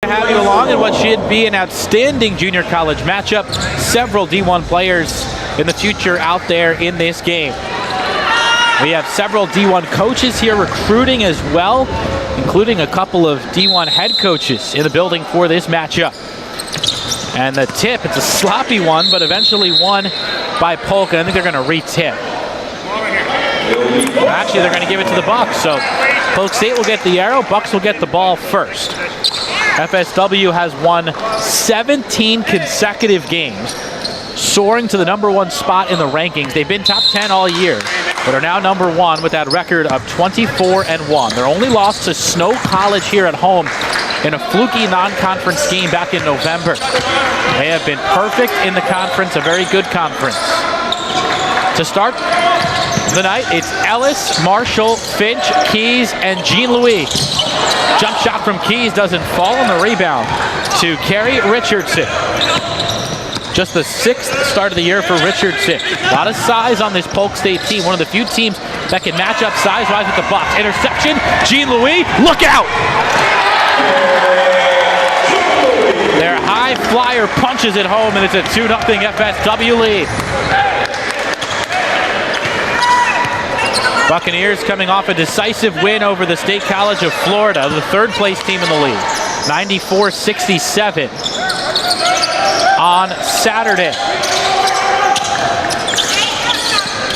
Have you along in what should be an outstanding junior college matchup. Several D1 players in the future out there in this game. We have several D1 coaches here recruiting as well, including a couple of D1 head coaches in the building for this matchup. And the tip, it's a sloppy one, but eventually won by Polk, and I think they're going to re-tip. Actually, they're going to give it to the Bucks, so Polk State will get the arrow, Bucks will get the ball first. FSW has won 17 consecutive games, soaring to the #1 spot in the rankings. They've been top 10 all year, but are now #1 with that record of 24-1. Their only loss to Snow College here at home in a fluky non-conference game back in November. They have been perfect in the conference, a very good conference. To start the night, it's Ellis, Marshall, Finch, Keys, and Jean-Louis. Jump shot from Keys doesn't fall on the rebound to Kerry Richardson. Just the 6th start of the year for Richardson. A lot of size on this Polk State team. One of the few teams that can match up size-wise with the Bucks. Interception, Jean-Louis, look out! Their high flyer punches it home, and it's a 2-0 FSW lead. Buccaneers coming off a decisive win over the State College of Florida, the 3rd place team in the league, 94-67 on Saturday.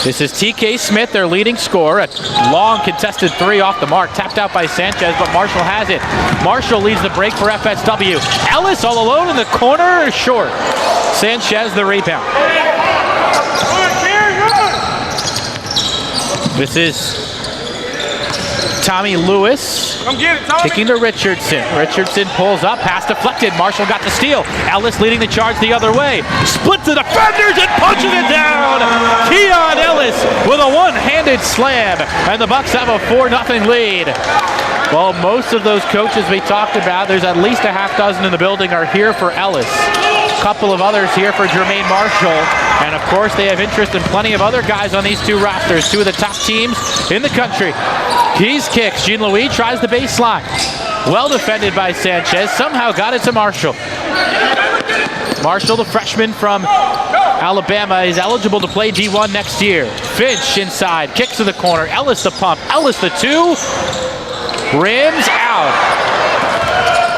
This is TK Smith, their leading scorer. A long contested 3 off the mark, tapped out by Sanchez, but Marshall has it. Marshall leads the break for FSW. Ellis all alone in the corner, short. Sanchez the rebound. This is Tommy Lewis kicking to Richardson. Richardson pulls up, pass deflected. Marshall got the steal. Ellis leading the charge the other way. Splits the defenders and punches it down. Keon Ellis with a one-handed slam, and the Bucks have a 4-0 lead. Well, most of those coaches we talked about, there's at least a half dozen in the building, are here for Ellis. A couple of others here for Jermaine Marshall. And of course, they have interest in plenty of other guys on these 2 rosters, 2 of the top teams in the country. Keys kicks, Jean-Louis tries the baseline. Well defended by Sanchez, somehow got it to Marshall. Marshall, the freshman from Alabama, is eligible to play D1 next year. Finch inside, kicks to the corner, Ellis the pump, Ellis the 2, rims out.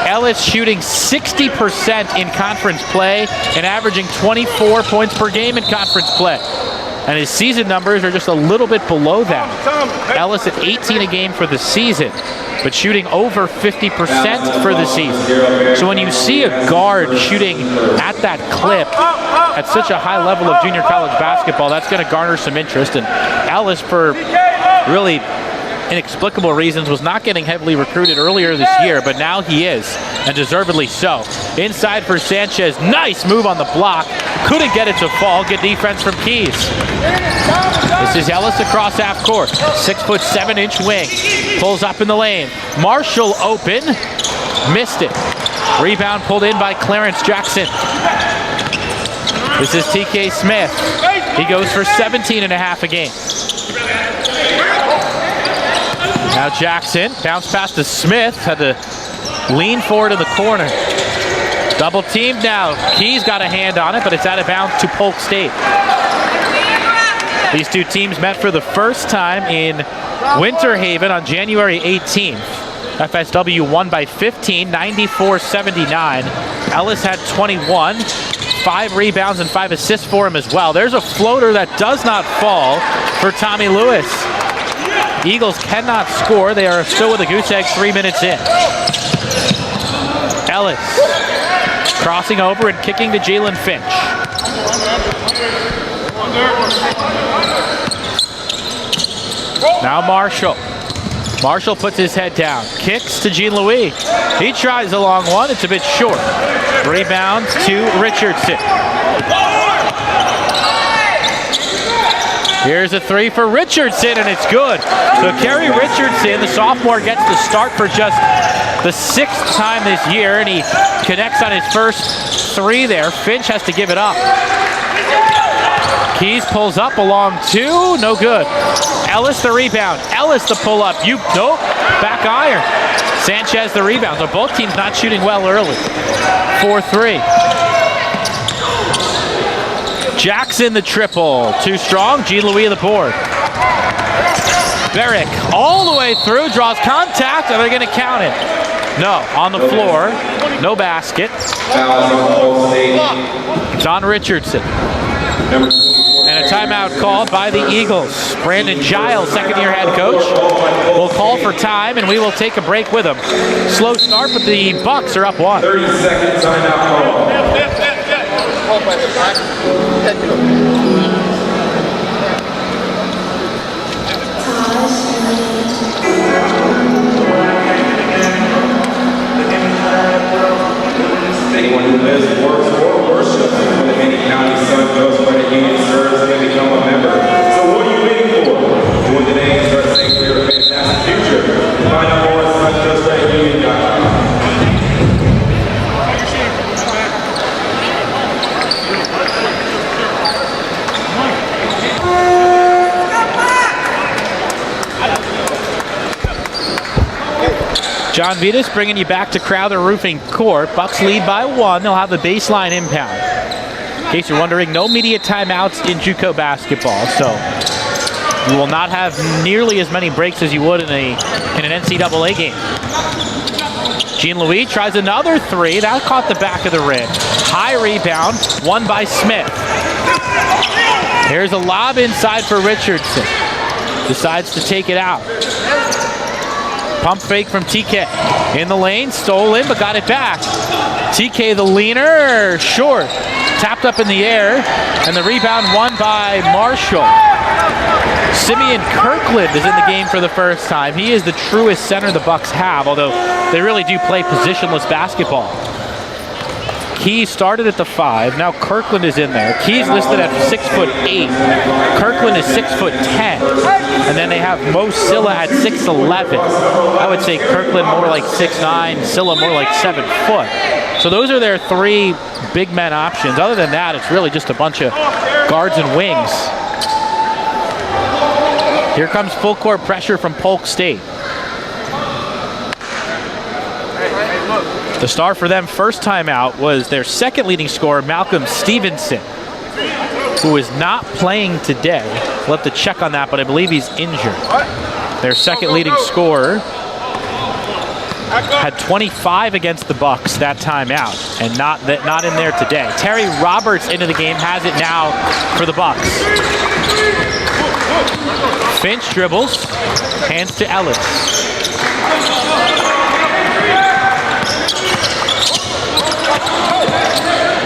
Ellis shooting 60% in conference play and averaging 24 points per game in conference play. And his season numbers are just a little bit below that. Ellis at 18 a game for the season, but shooting over 50% for the season. So when you see a guard shooting at that clip at such a high level of junior college basketball, that's going to garner some interest. And Ellis, for really inexplicable reasons, was not getting heavily recruited earlier this year, but now he is, and deservedly so. Inside for Sanchez, nice move on the block, couldn't get it to fall. Good defense from Keys. This is Ellis across half court, 6'7" wing, pulls up in the lane. Marshall open, missed it. Rebound pulled in by Clarence Jackson. This is TK Smith. He goes for 17.5 a game. Now Jackson, bounce pass to Smith, had to lean forward in the corner. Double teamed now. Keys got a hand on it, but it's out of bounds to Polk State. These 2 teams met for the first time in Winter Haven on January 18th. FSW won by 15, 94-79. Ellis had 21, 5 rebounds and 5 assists for him as well. There's a floater that does not fall for Tommy Lewis. Eagles cannot score. They are still with a goose egg 3 minutes in. Ellis crossing over and kicking to Jalen Finch. Now Marshall. Marshall puts his head down. Kicks to Jean-Louis. He tries a long one. It's a bit short. Rebounds to Richardson. Here's a 3 for Richardson, and it's good. So Kerry Richardson, the sophomore, gets the start for just the 6th time this year, and he connects on his first 3 there. Finch has to give it up. Keys pulls up along 2, no good. Ellis the rebound. Ellis the pull-up. Nope. Back iron. Sanchez the rebound. So both teams not shooting well early. 4-3. Jackson the triple. Too strong. Jean-Louis the board. Barrick all the way through. Draws contact. Are they going to count it? No. On the floor. No basket. John Richardson. And a timeout called by the Eagles. Brandon Giles, second-year head coach, will call for time, and we will take a break with him. Slow start, but the Bucks are up 1. 30-second timeout call. Anyone who lives, works, or worships in the Many County Sun Coast Credit Union serves can become a member. So what are you waiting for? Join today and start saving for your fantastic future. Find out more at suncoastcreditunion.com. John Vitas bringing you back to Crowther Roofing Court. Bucks lead by 1. They'll have the baseline impound. In case you're wondering, no media timeouts in JUCO basketball, so you will not have nearly as many breaks as you would in an NCAA game. Jean-Louis tries another 3. That caught the back of the rim. High rebound, won by Smith. Here's a lob inside for Richardson. Decides to take it out. Pump fake from TK. In the lane, stolen, but got it back. TK the leaner, short. Tapped up in the air, and the rebound won by Marshall. Simeon Kirkland is in the game for the first time. He is the truest center the Bucks have, although they really do play positionless basketball. Key started at the 5. Now Kirkland is in there. Key's listed at 6'8". Kirkland is 6'10". And then they have Mo Silla at 6'11". I would say Kirkland more like 6'9", Silla more like 7 foot. So those are their 3 big men options. Other than that, it's really just a bunch of guards and wings. Here comes full court pressure from Polk State. The star for them first time out was their second leading scorer, Malcolm Stevenson, who is not playing today. We'll have to check on that, but I believe he's injured. Their second leading scorer had 25 against the Bucks that time out, and not in there today. Terry Roberts into the game, has it now for the Bucks. Finch dribbles, hands to Ellis.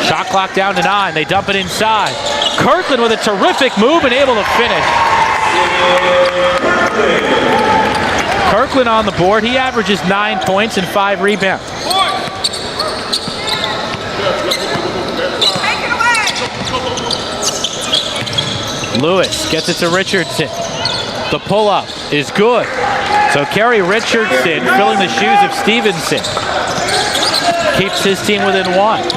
Shot clock down to 9. They dump it inside. Kirkland with a terrific move and able to finish. Kirkland on the board. He averages 9 points and 5 rebounds. Lewis gets it to Richardson. The pull-up is good. So Kerry Richardson filling the shoes of Stevenson. Keeps his team within 1.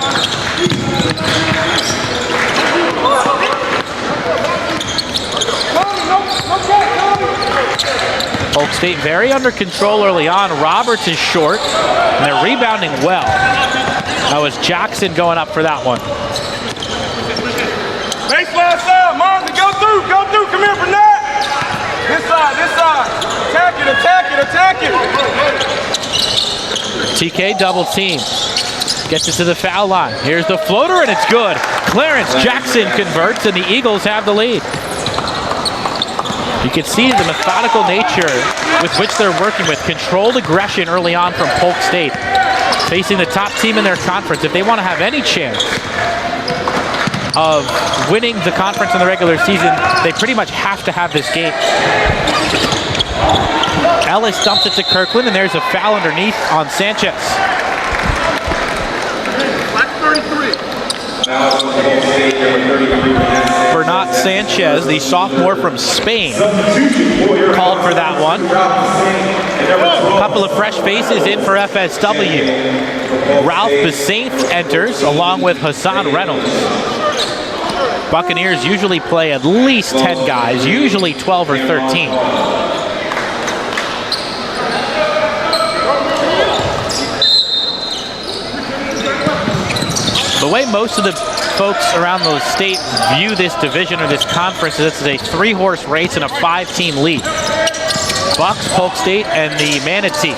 Polk State very under control early on. Roberts is short, and they're rebounding well. That was Jackson going up for that one. Baseline side, Martin, go through, come here for that. This side, attack it. TK double team. Gets it to the foul line. Here's the floater, and it's good. Clarence Jackson converts, and the Eagles have the lead. You can see the methodical nature with which they're working with. Controlled aggression early on from Polk State. Facing the top team in their conference. If they want to have any chance of winning the conference in the regular season, they pretty much have to have this game. Ellis dumps it to Kirkland, and there's a foul underneath on Sanchez. Bernat Sanchez, the sophomore from Spain, called for that one. A couple of fresh faces in for FSW. Ralph Besaint enters along with Hassan Reynolds. Buccaneers usually play at least 10 guys, usually 12 or 13. The way most of the folks around the state view this division or this conference is it's a 3-horse race and a 5-team league. Bucks, Polk State, and the Manatees.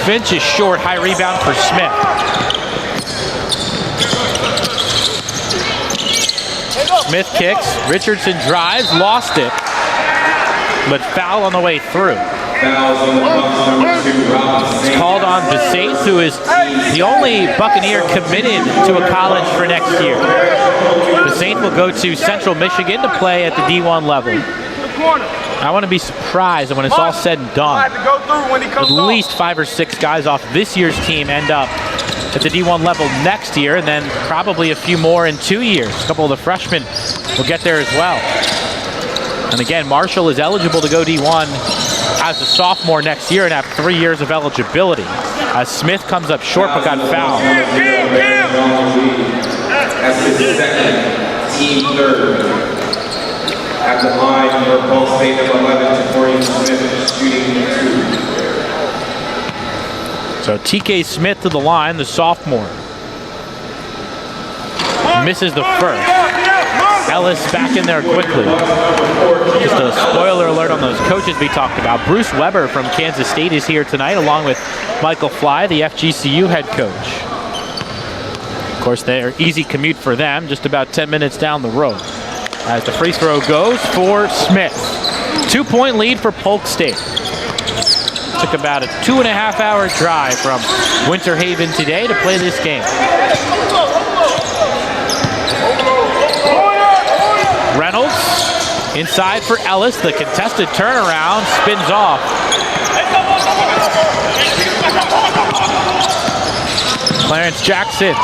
Finch is short, high rebound for Smith. Smith kicks, Richardson drives, lost it, but foul on the way through. It's called on DeSaints, who is the only Buccaneer committed to a college for next year. DeSaints will go to Central Michigan to play at the D1 level. I want to be surprised when it's all said and done. At least 5 or 6 guys off this year's team end up at the D1 level next year, and then probably a few more in 2 years. A couple of the freshmen will get there as well. And again, Marshall is eligible to go D1 as a sophomore next year and have 3 years of eligibility. As Smith comes up short but got fouled. That's his second, team third. At the line for Polk State, number 11, Torian Smith, shooting 2. So TK Smith to the line, the sophomore. Misses the first. Ellis back in there quickly. Just a spoiler alert on those coaches we talked about. Bruce Weber from Kansas State is here tonight, along with Michael Fly, the FGCU head coach. Of course, they're easy commute for them, just about 10 minutes down the road. As the free throw goes for Smith. 2-point lead for Polk State. Took about a 2.5-hour drive from Winter Haven today to play this game. Reynolds inside for Ellis. The contested turnaround spins off. Clarence Jackson.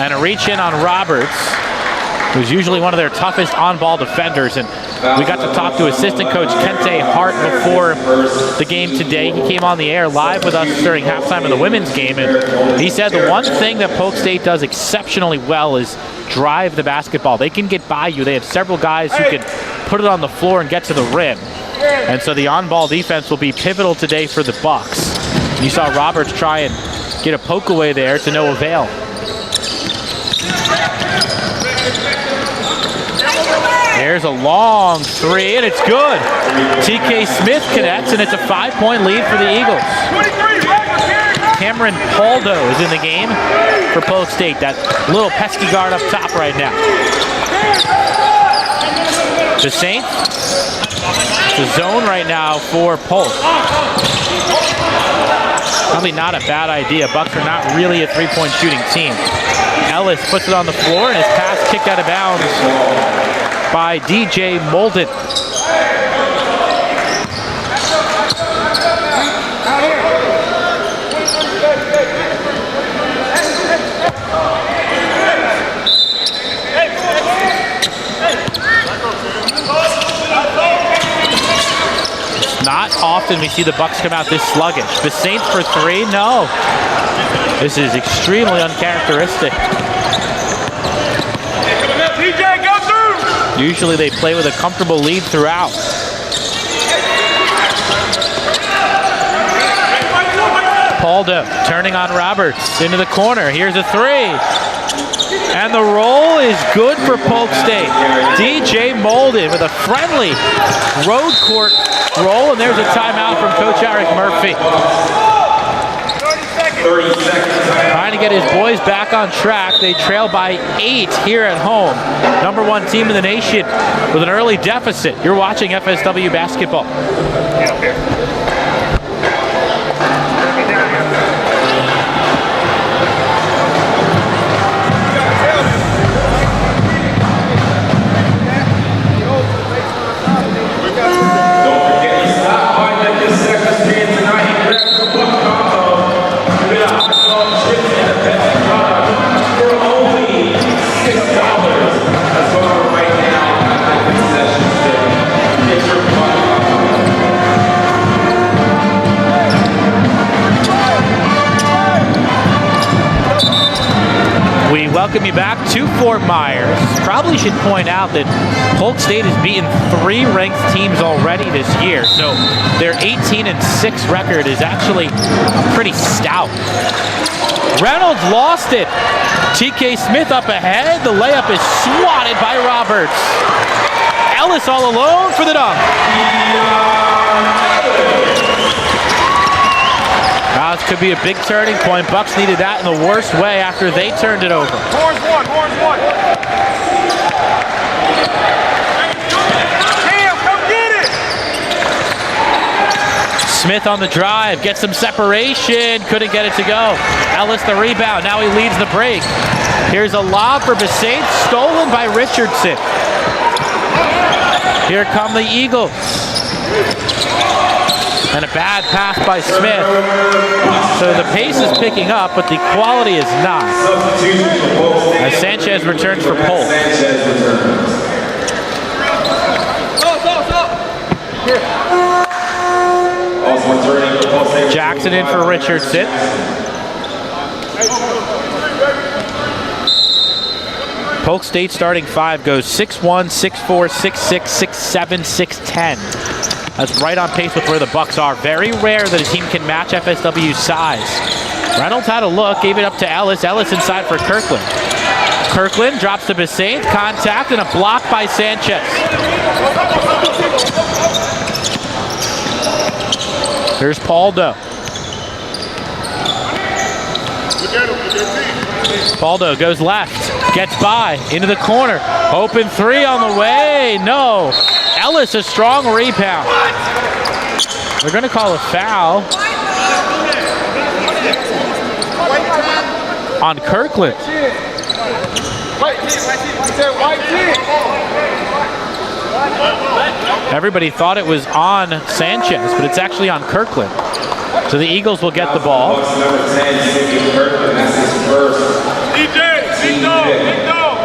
And a reach in on Roberts, who's usually one of their toughest on-ball defenders. And we got to talk to assistant coach Kente Hart before the game today. He came on the air live with us during halftime of the women's game, and he said the one thing that Polk State does exceptionally well is drive the basketball. They can get by you. They have several guys who can put it on the floor and get to the rim. And so the on-ball defense will be pivotal today for the Bucks. You saw Roberts try and get a poke away there to no avail. There's a long three, and it's good. TK Smith connects, and it's a 5-point lead for the Eagles. Cameron Poldo is in the game for Polk State. That little pesky guard up top right now. DeSaints. It's a zone right now for Polk. Probably not a bad idea. Bucks are not really a 3-point shooting team. Ellis puts it on the floor, and his pass kicked out of bounds by DJ Molden. Not often we see the Bucks come out this sluggish. The Saints for 3, no. This is extremely uncharacteristic. Usually they play with a comfortable lead throughout. Poldo turning on Roberts into the corner. Here's a 3. And the roll is good for Polk State. DJ Molden with a friendly road court roll, and there's a timeout from Coach Eric Murphy. 30 seconds. Trying to get his boys back on track. They trail by 8 here at home. #1 team in the nation with an early deficit. You're watching FSW basketball. welcome you back to Fort Myers. Probably should point out that Polk State has beaten 3 ranked teams already this year, so their 18-6 record is actually pretty stout. Reynolds lost it. TK Smith up ahead. The layup is swatted by Roberts. Ellis all alone for the dunk. This could be a big turning point. Bucks needed that in the worst way after they turned it over. Horns one. Damn, come get it! Smith on the drive, gets some separation, couldn't get it to go. Ellis the rebound, now he leads the break. Here's a lob for Besaint, stolen by Richardson. Here come the Eagles. And a bad pass by Smith. So the pace is picking up, but the quality is not. As Sanchez returns for Polk. Jackson in for Richardson. Polk State starting 5 goes 6'1", 6'4", 6'6", 6'7", 6'10". That's right on pace with where the Bucks are. Very rare that a team can match FSW's size. Reynolds had a look, gave it up to Ellis. Ellis inside for Kirkland. Kirkland drops to Besaint, contact, and a block by Sanchez. Here's Paldo. Paldo goes left, gets by, into the corner. Open 3 on the way, no. Ellis, a strong rebound. They're gonna call a foul on Kirkland. Everybody thought it was on Sanchez, but it's actually on Kirkland. So the Eagles will get the ball. DJ, big dog.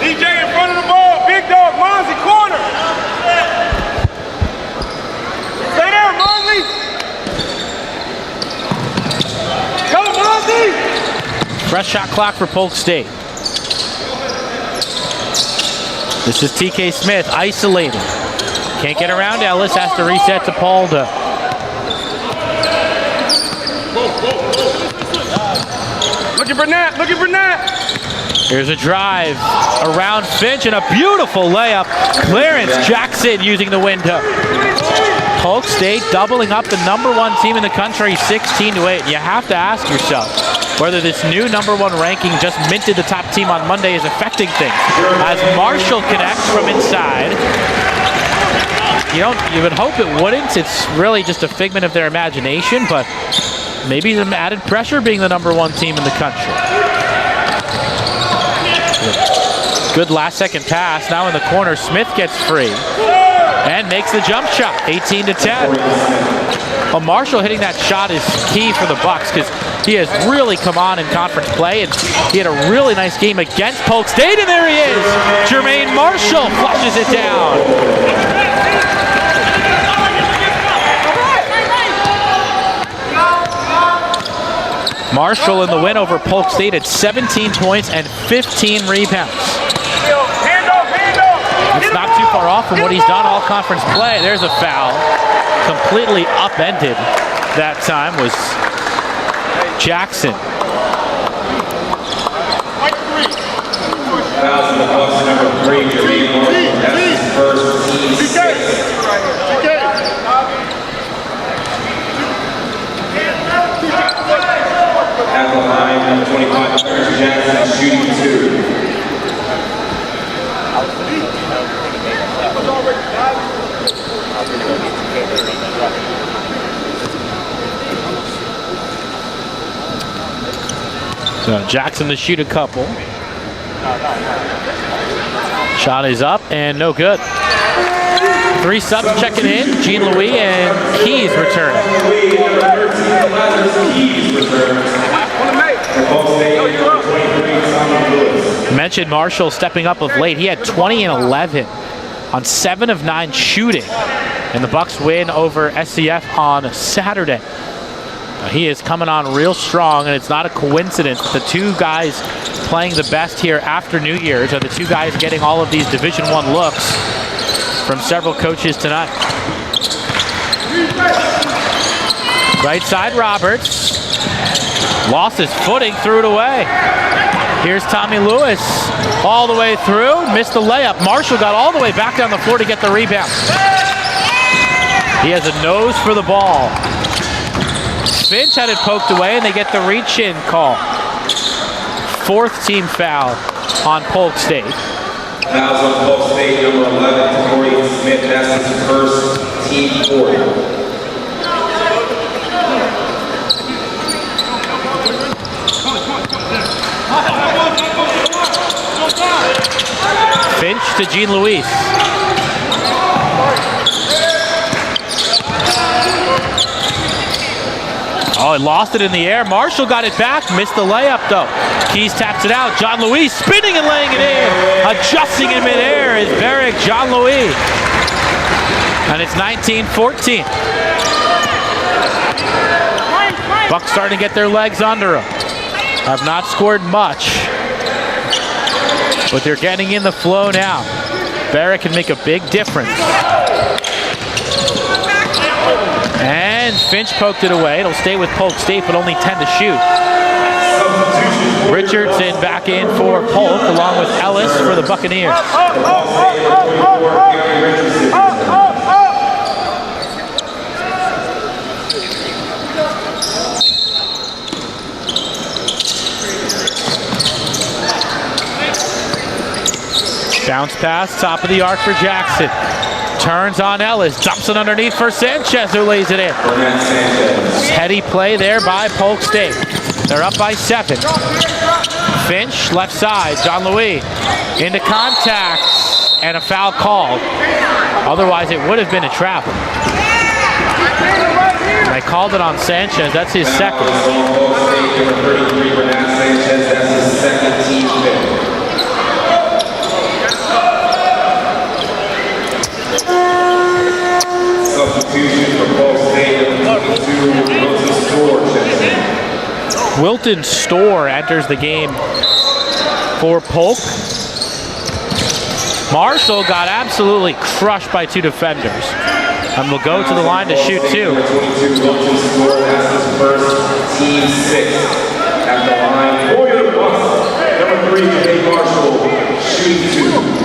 DJ in front of the ball, big dog, Monzy, corner. Stay there, Monzy. Go, Monzy. Fresh shot clock for Polk State. This is TK Smith, isolated. Can't get around Ellis, has to reset to Paldo. Look at Burnett. Here's a drive around Finch and a beautiful layup. Clarence Jackson using the window. Polk State doubling up the #1 team in the country, 16-8. You have to ask yourself whether this new #1 ranking just minted the top team on Monday is affecting things. As Marshall connects from inside. You would hope it wouldn't. It's really just a figment of their imagination, but maybe some added pressure being the #1 team in the country. Good last-second pass. Now in the corner, Smith gets free and makes the jump shot, 18-10. Well, Marshall hitting that shot is key for the Bucks because he has really come on in conference play, and he had a really nice game against Polk State, and there he is. Jermaine Marshall flushes it down. Marshall in the win over Polk State at 17 points and 15 rebounds. It's not too far off from what he's done all conference play. There's a foul. Completely upended that time was Jackson. Fouls in the Bucks, #3, Jermaine Marshall. That's his first team six. At the line, #25, Clarence Jackson, shooting 2. So Jackson to shoot a couple. Shot is up and no good. 3 subs checking in. Jean-Louis and Keys returning. Mentioned Marshall stepping up of late. He had 20 and 11 on 7 of 9 shooting. And the Bucks win over SCF on Saturday. He is coming on real strong, and it's not a coincidence that the two guys playing the best here after New Year's are the two guys getting all of these Division I looks from several coaches tonight. Right side, Roberts. Lost his footing, threw it away. Here's Tommy Lewis all the way through, missed the layup. Marshall got all the way back down the floor to get the rebound. He has a nose for the ball. Finch had it poked away, and they get the reach-in call. Fourth team foul on Polk State. Fouls on Polk State, number 11, Corey Smith. That's his first team 40. Finch to Jean Louis. Oh, he lost it in the air. Marshall got it back, missed the layup though. Keys taps it out. John Louis spinning and laying it in. Adjusting in midair is Barrick John Louis. And it's 19-14. Bucks starting to get their legs under them. Have not scored much, but they're getting in the flow now. Barrick can make a big difference. And Finch poked it away. It'll stay with Polk State, but only 10 to shoot. Richardson back in for Polk, along with Ellis for the Buccaneers. Bounce pass, top of the arc for Jackson. Turns on Ellis, dumps it underneath for Sanchez, who lays it in. Heady play there by Polk State. They're up by 7. Finch, left side, John Louis into contact, and a foul called. Otherwise, it would have been a travel. They called it on Sanchez. That's his second. That's his second team fifth. Substitution for Polk State, Wilton Storr. Wilton Storr enters the game for Polk. Marshall got absolutely crushed by 2 defenders and will go to the line to shoot 2. Number 22, Wilton Storr, that's his first team 6. At the line, for the Bucks, number 3, Jay Marshall, shooting 2.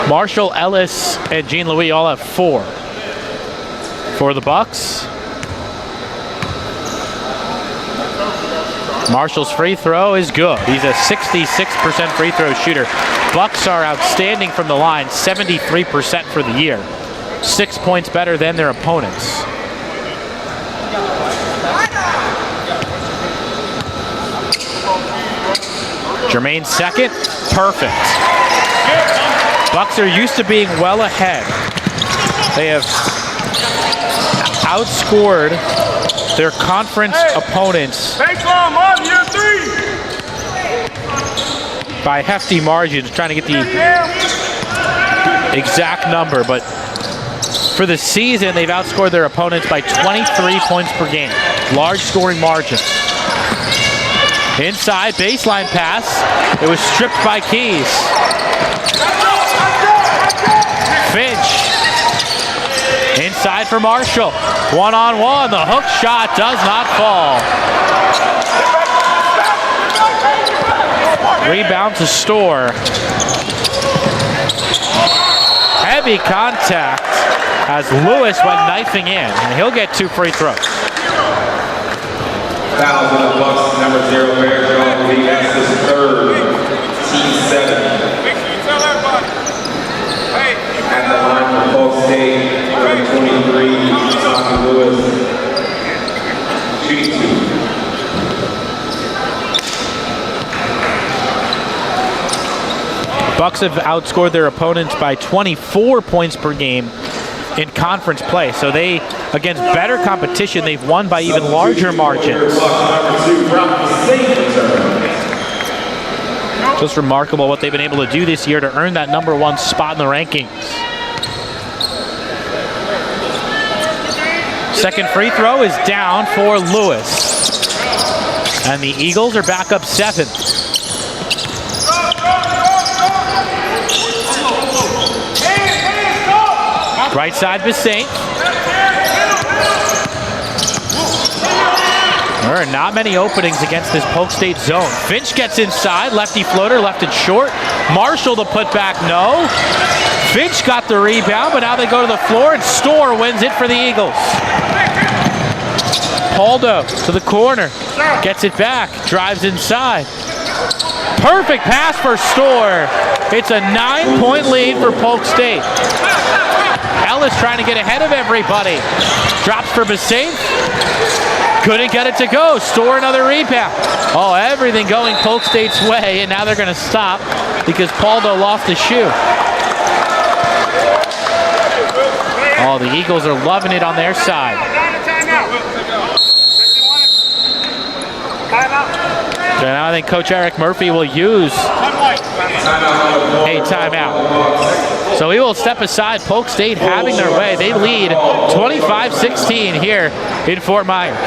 Marshall, Ellis, and Jean Louis all have 4 for the Bucks. Marshall's free throw is good. He's a 66% free throw shooter. Bucks are outstanding from the line, 73% for the year. 6 points better than their opponents. Jermaine's second, perfect. Bucks are used to being well ahead. They have outscored their conference opponents by hefty margins, trying to get the exact number, but for the season, they've outscored their opponents by 23 points per game. Large scoring margin. Inside, baseline pass. It was stripped by Keys. Finch. Inside for Marshall. One-on-one. The hook shot does not fall. Rebound to Storr. Heavy contact as Lewis went knifing in, and he'll get 2 free throws. Fouls on the Bucks, number 0, Barrick John Louis. That's his third, team 7. At the line for Polk State, number 23, Tommy Lewis, shooting 2. Bucks have outscored their opponents by 24 points per game in conference play. So they, against better competition, they've won by even larger margins. Just remarkable what they've been able to do this year to earn that #1 spot in the rankings. Second free throw is down for Lewis. And the Eagles are back up 7. Right side Bassett. There are not many openings against this Polk State zone. Finch gets inside, lefty floater, left it short. Marshall the putback, no. Finch got the rebound, but now they go to the floor and Storr wins it for the Eagles. Poldo to the corner, gets it back, drives inside. Perfect pass for Storr. It's a 9-point lead for Polk State. Ellis trying to get ahead of everybody. Drops for Bassett. Couldn't get it to go. Storr another rebound. Oh, everything going Polk State's way, and now they're going to stop because Poldo lost his shoe. Oh, the Eagles are loving it on their side. So now I think Coach Eric Murphy will use a timeout. So he will step aside. Polk State having their way. They lead 25-16 here in Fort Myers.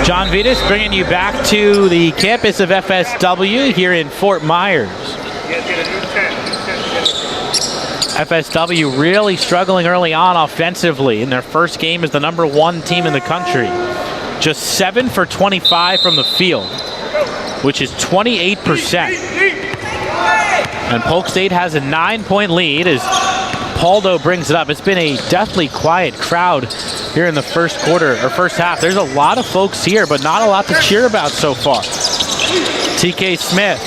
John Vitas bringing you back to the campus of FSW here in Fort Myers. FSW really struggling early on offensively. In their first game as the #1 team in the country. Just 7 for 25 from the field, which is 28%. And Polk State has a 9-point lead as Poldo brings it up. It's been a deathly quiet crowd here in the first quarter, or first half. There's a lot of folks here, but not a lot to cheer about so far. TK Smith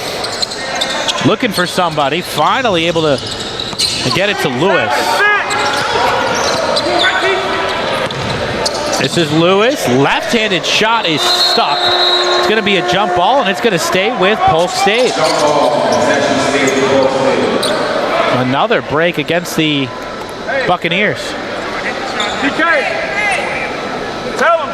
looking for somebody, finally able to get it to Lewis. This is Lewis, left-handed shot is stuck. It's gonna be a jump ball and it's gonna stay with Polk State. Another break against the Buccaneers. TK, tell him.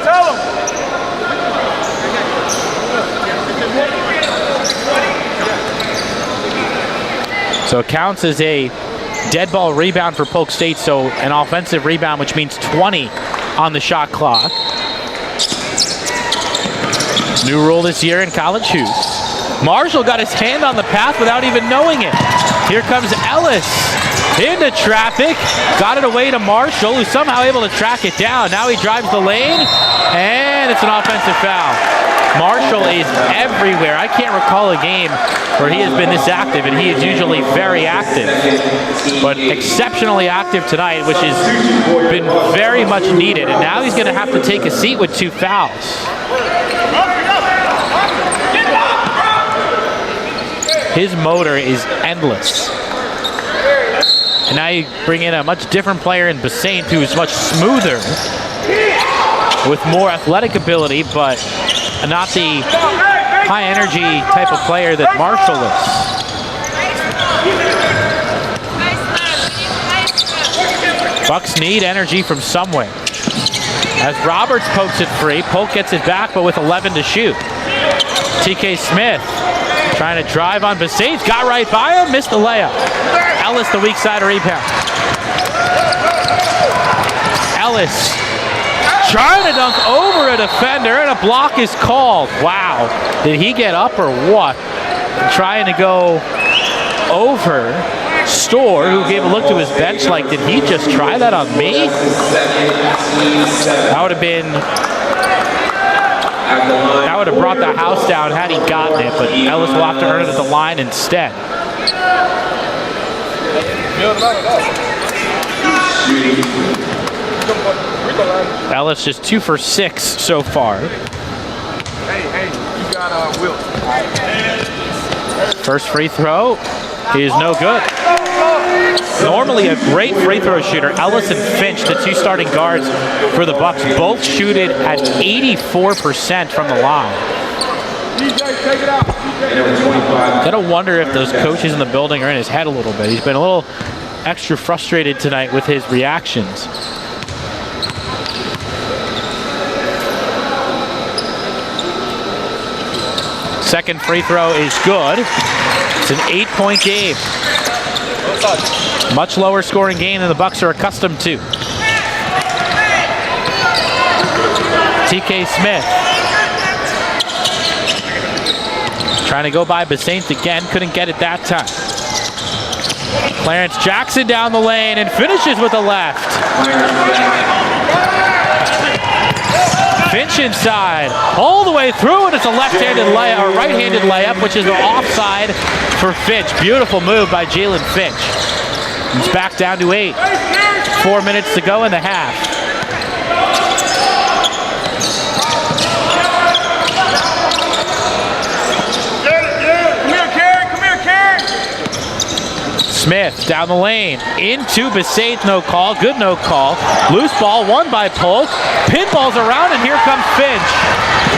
So it counts as a dead ball rebound for Polk State, so an offensive rebound, which means 20 on the shot clock. New rule this year in college hoops. Marshall got his hand on the pass without even knowing it. Here comes Ellis into traffic. Got it away to Marshall, who's somehow able to track it down. Now he drives the lane, and it's an offensive foul. Marshall is everywhere. I can't recall a game where he has been this active, and he is usually very active. But exceptionally active tonight, which has been very much needed. And now he's going to have to take a seat with 2 fouls. His motor is endless. And now you bring in a much different player in Bassett, who is much smoother, with more athletic ability, but not the high energy type of player that Marshall is. Bucks need energy from somewhere. As Roberts pokes it free, Polk gets it back, but with 11 to shoot. TK Smith trying to drive on Bassett, got right by him, missed the layup. Ellis the weak side rebound. Ellis trying to dunk over a defender, and a block is called. Wow, did he get up or what? Trying to go over Store, who gave a look to his bench like, did he just try that on me? That would have brought the house down had he gotten it, but Ellis will have to earn it at the line instead. Ellis just 2 for 6 so far. Hey, you got Will. First free throw is no good. Normally a great free throw shooter, Ellis and Finch, the 2 starting guards for the Bucks, both shoot it at 84% from the line. Gotta wonder if those coaches in the building are in his head a little bit. He's been a little extra frustrated tonight with his reactions. Second free throw is good. It's an 8-point game. Much lower scoring game than the Bucks are accustomed to. TK Smith. Trying to go by Basaint again, couldn't get it that time. Clarence Jackson down the lane and finishes with the left. Finch inside, all the way through, and it's a left-handed layup, or right-handed layup, which is offside for Finch. Beautiful move by Jalen Finch. It's back down to 8. 4 minutes to go in the half. Smith down the lane, into Basaint, no call, good no call. Loose ball, won by Polk. Pinballs around, and here comes Finch.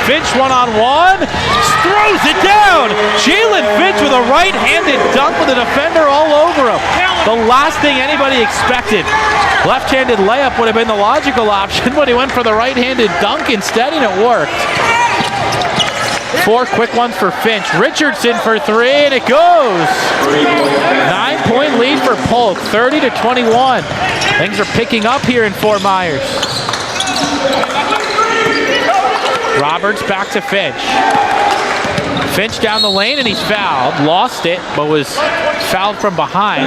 Finch one-on-one, throws it down. Jalen Finch with a right-handed dunk with a defender all over him. The last thing anybody expected. Left-handed layup would have been the logical option, but he went for the right-handed dunk instead, and it worked. 4 quick ones for Finch. Richardson for 3, and it goes. 9-point lead for Polk, 30-21. Things are picking up here in Fort Myers. Roberts back to Finch. Finch down the lane, and he's fouled. Lost it, but was fouled from behind.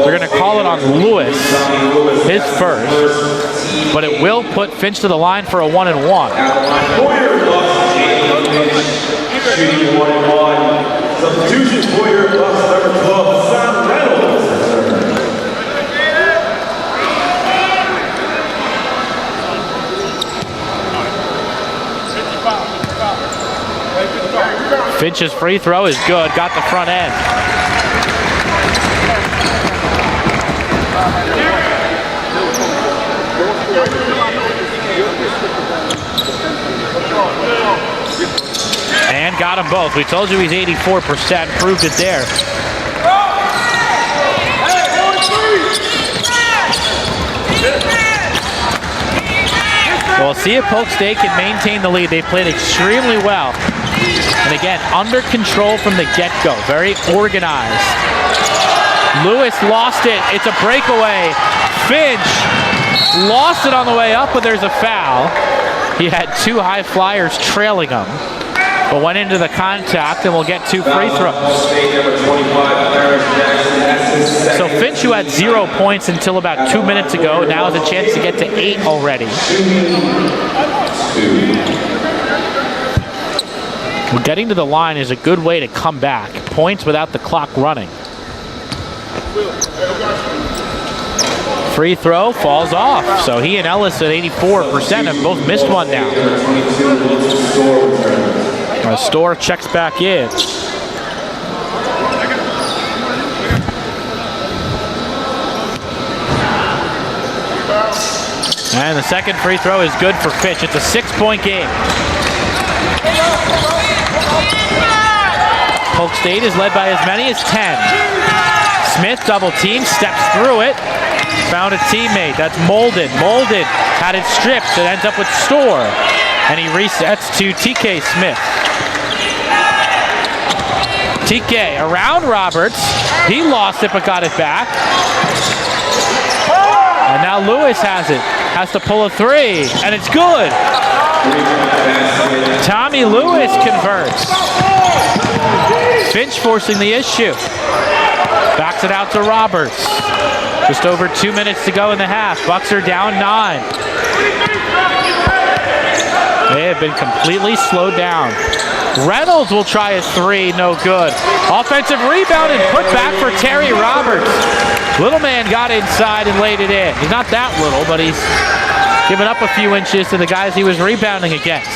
They're going to call it on Lewis, his first. But it will put Finch to the line for a 1-and-1. Shooting 1-and-1. Substitution, Boyer plus number 12, Sam Reynolds. Finch's free throw is good, got the front end. And got them both. We told you he's 84%, proved it there. Well, see if Polk State can maintain the lead. They played extremely well. And again, under control from the get-go. Very organized. Lewis lost it. It's a breakaway. Finch lost it on the way up, but there's a foul. He had 2 high flyers trailing him, but went into the contact and will get 2 free throws. So Finch, who had 0 points until about 2 minutes ago, now has a chance to get to 8 already. Well, getting to the line is a good way to come back. Points without the clock running. Free throw falls off. So he and Ellis at 84% have both missed one now. Store checks back in. And the second free throw is good for Finch. It's a 6-point game. Polk State is led by as many as 10. Smith double team, steps through it. Found a teammate. That's Molden. Molden had it stripped. It ends up with Store. And he resets to TK Smith. TK around Roberts. He lost it but got it back. And now Lewis has it. Has to pull a 3. And it's good. Tommy Lewis converts. Finch forcing the issue. Backs it out to Roberts. Just over 2 minutes to go in the half. Bucks are down 9. They have been completely slowed down. Reynolds will try a 3, no good. Offensive rebound and put back for Terry Roberts. Little man got inside and laid it in. He's not that little, but he's given up a few inches to the guys he was rebounding against.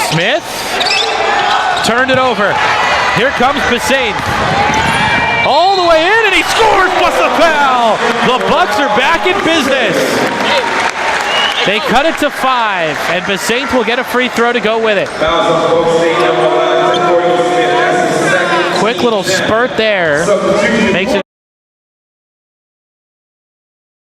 Smith turned it over. Here comes Bassane. All the way in, and he scores plus the foul. The Bucks are back in business. They cut it to 5, and Bassane will get a free throw to go with it. Quick little spurt there. Makes it